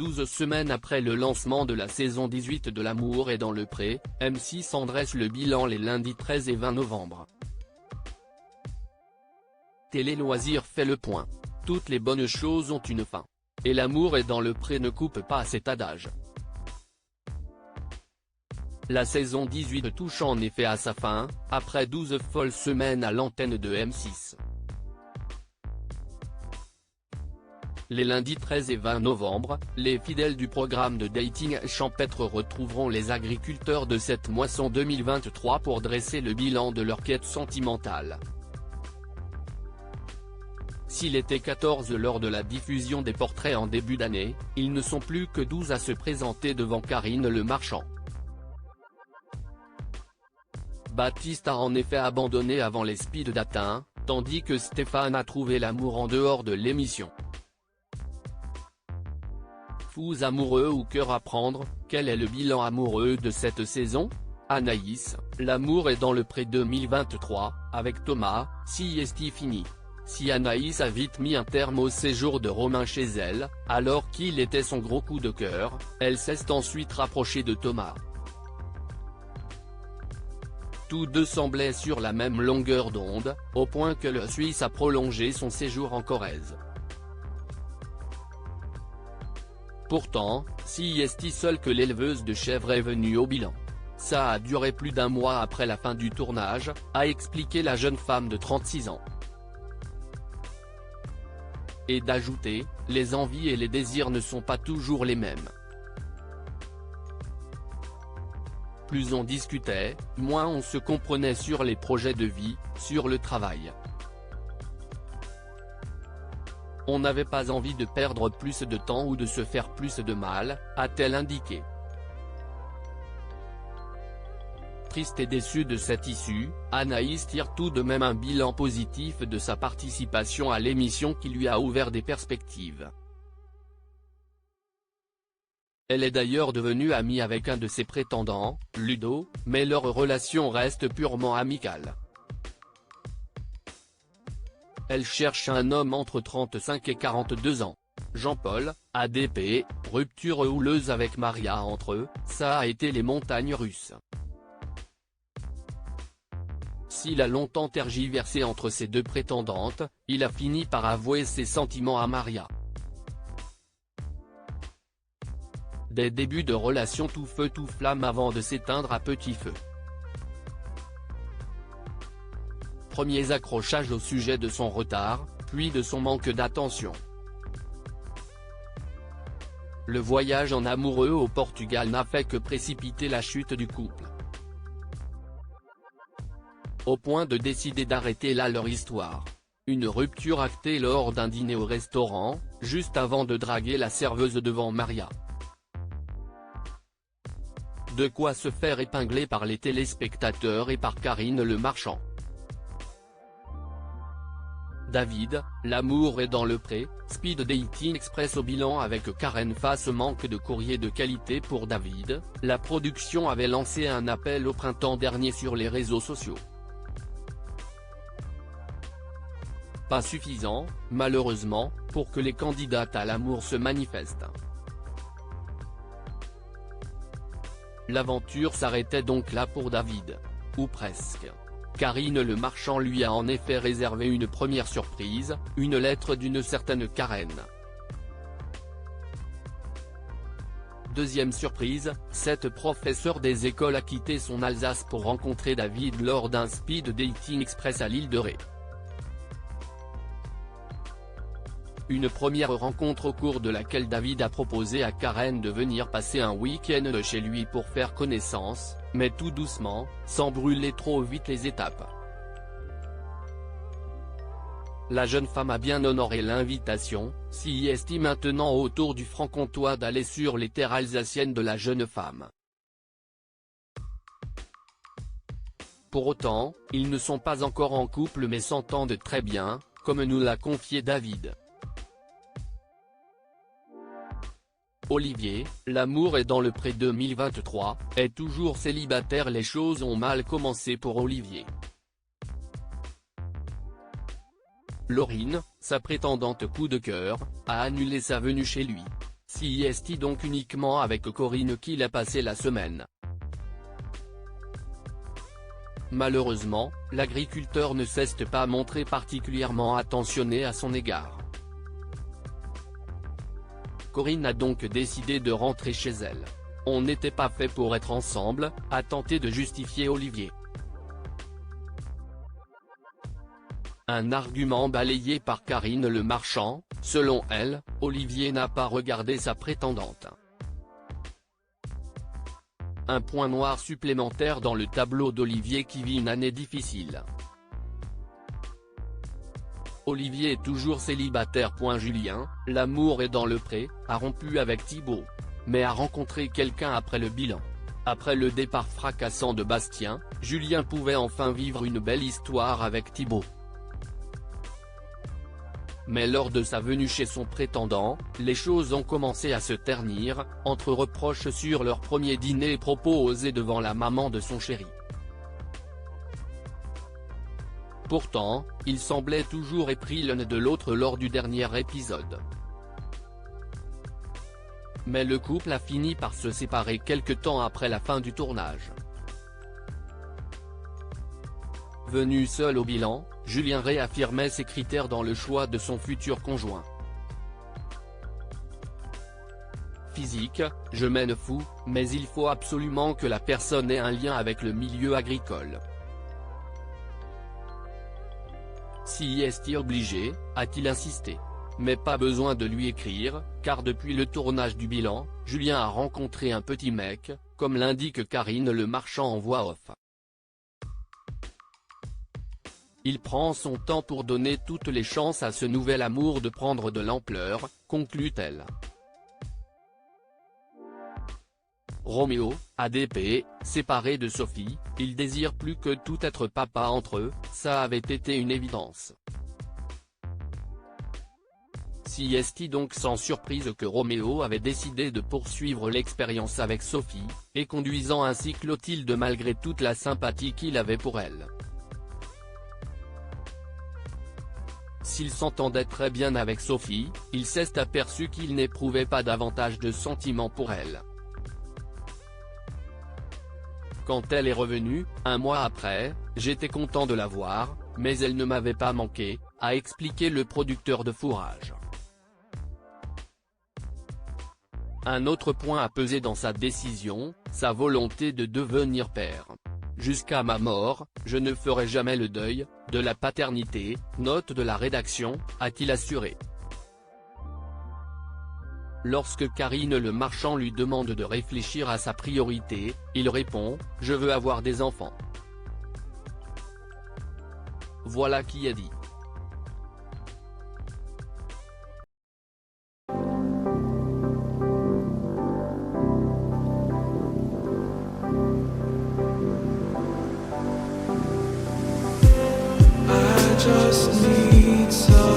12 semaines après le lancement de la saison 18 de L'amour est dans le pré, M6 en dresse le bilan les lundis 13 et 20 novembre. Télé Loisirs fait le point. Toutes les bonnes choses ont une fin. Et L'amour est dans le pré ne coupe pas à cet adage. La saison 18 touche en effet à sa fin, après 12 folles semaines à l'antenne de M6. Les lundis 13 et 20 novembre, les fidèles du programme de dating champêtre retrouveront les agriculteurs de cette moisson 2023 pour dresser le bilan de leur quête sentimentale. S'il était 14 lors de la diffusion des portraits en début d'année, ils ne sont plus que 12 à se présenter devant Karine Le Marchand. Baptiste a en effet abandonné avant les speed dating, tandis que Stéphane a trouvé l'amour en dehors de l'émission. Fous amoureux ou cœur à prendre, quel est le bilan amoureux de cette saison? Anaïs, L'amour est dans le pré 2023, avec Thomas, si est fini. Si Anaïs a vite mis un terme au séjour de Romain chez elle, alors qu'il était son gros coup de cœur, elle s'est ensuite rapprochée de Thomas. Tous deux semblaient sur la même longueur d'onde, au point que le Suisse a prolongé son séjour en Corrèze. Pourtant, si est seule que l'éleveuse de chèvres est venue au bilan. Ça a duré plus d'un mois après la fin du tournage, a expliqué la jeune femme de 36 ans. Et d'ajouter, les envies et les désirs ne sont pas toujours les mêmes. Plus on discutait, moins on se comprenait sur les projets de vie, sur le travail. On n'avait pas envie de perdre plus de temps ou de se faire plus de mal, a-t-elle indiqué. Triste et déçue de cette issue, Anaïs tire tout de même un bilan positif de sa participation à l'émission qui lui a ouvert des perspectives. Elle est d'ailleurs devenue amie avec un de ses prétendants, Ludo, mais leur relation reste purement amicale. Elle cherche un homme entre 35 et 42 ans. Jean-Paul, ADP, rupture houleuse avec Maria entre eux, ça a été les montagnes russes. S'il a longtemps tergiversé entre ses deux prétendantes, il a fini par avouer ses sentiments à Maria. Des débuts de relation tout feu tout flamme avant de s'éteindre à petit feu. Premiers accrochages au sujet de son retard, puis de son manque d'attention. Le voyage en amoureux au Portugal n'a fait que précipiter la chute du couple. Au point de décider d'arrêter là leur histoire. Une rupture actée lors d'un dîner au restaurant, juste avant de draguer la serveuse devant Maria. De quoi se faire épingler par les téléspectateurs et par Karine Le Marchand. David, L'amour est dans le pré, Speed Dating Express au bilan avec Karen face manque de courrier de qualité pour David, la production avait lancé un appel au printemps dernier sur les réseaux sociaux. Pas suffisant, malheureusement, pour que les candidates à l'amour se manifestent. L'aventure s'arrêtait donc là pour David. Ou presque. Karine Le Marchand lui a en effet réservé une première surprise, une lettre d'une certaine Karen. Deuxième surprise, cette professeure des écoles a quitté son Alsace pour rencontrer David lors d'un speed dating express à l'île de Ré. Une première rencontre au cours de laquelle David a proposé à Karen de venir passer un week-end chez lui pour faire connaissance, mais tout doucement, sans brûler trop vite les étapes. La jeune femme a bien honoré l'invitation, s'y est maintenant autour du franc-comtois d'aller sur les terres alsaciennes de la jeune femme. Pour autant, ils ne sont pas encore en couple mais s'entendent très bien, comme nous l'a confié David. Olivier, L'amour est dans le pré 2023, est toujours célibataire. Les choses ont mal commencé pour Olivier. Laurine, sa prétendante coup de cœur, a annulé sa venue chez lui. CIST donc uniquement avec Corinne qu'il a passé la semaine. Malheureusement, l'agriculteur ne s'est pas montré particulièrement attentionné à son égard. Corinne a donc décidé de rentrer chez elle. On n'était pas fait pour être ensemble, a tenté de justifier Olivier. Un argument balayé par Karine Le Marchand, selon elle, Olivier n'a pas regardé sa prétendante. Un point noir supplémentaire dans le tableau d'Olivier qui vit une année difficile. Olivier est toujours célibataire. Julien, l'amour est dans le pré, a rompu avec Thibaut. Mais a rencontré quelqu'un après le bilan. Après le départ fracassant de Bastien, Julien pouvait enfin vivre une belle histoire avec Thibaut. Mais lors de sa venue chez son prétendant, les choses ont commencé à se ternir, entre reproches sur leur premier dîner et propos osés devant la maman de son chéri. Pourtant, il semblait toujours épris l'un de l'autre lors du dernier épisode. Mais le couple a fini par se séparer quelque temps après la fin du tournage. Venu seul au bilan, Julien réaffirmait ses critères dans le choix de son futur conjoint. Physique, je m'en fous, mais il faut absolument que la personne ait un lien avec le milieu agricole. Si est-il obligé, a-t-il insisté. Mais pas besoin de lui écrire, car depuis le tournage du bilan, Julien a rencontré un petit mec, comme l'indique Karine Le Marchand en voix off. Il prend son temps pour donner toutes les chances à ce nouvel amour de prendre de l'ampleur, conclut-elle. Roméo, ADP, séparé de Sophie, il désire plus que tout être papa entre eux, ça avait été une évidence. Si est donc sans surprise que Roméo avait décidé de poursuivre l'expérience avec Sophie, et conduisant ainsi Clotilde malgré toute la sympathie qu'il avait pour elle. S'il s'entendait très bien avec Sophie, il s'est aperçu qu'il n'éprouvait pas davantage de sentiments pour elle. Quand elle est revenue, un mois après, j'étais content de la voir, mais elle ne m'avait pas manqué, a expliqué le producteur de fourrage. Un autre point à peser dans sa décision, sa volonté de devenir père. Jusqu'à ma mort, je ne ferai jamais le deuil de la paternité, note de la rédaction, a-t-il assuré. Lorsque Karine Le Marchand lui demande de réfléchir à sa priorité, il répond « Je veux avoir des enfants ». Voilà qui est dit. Just need some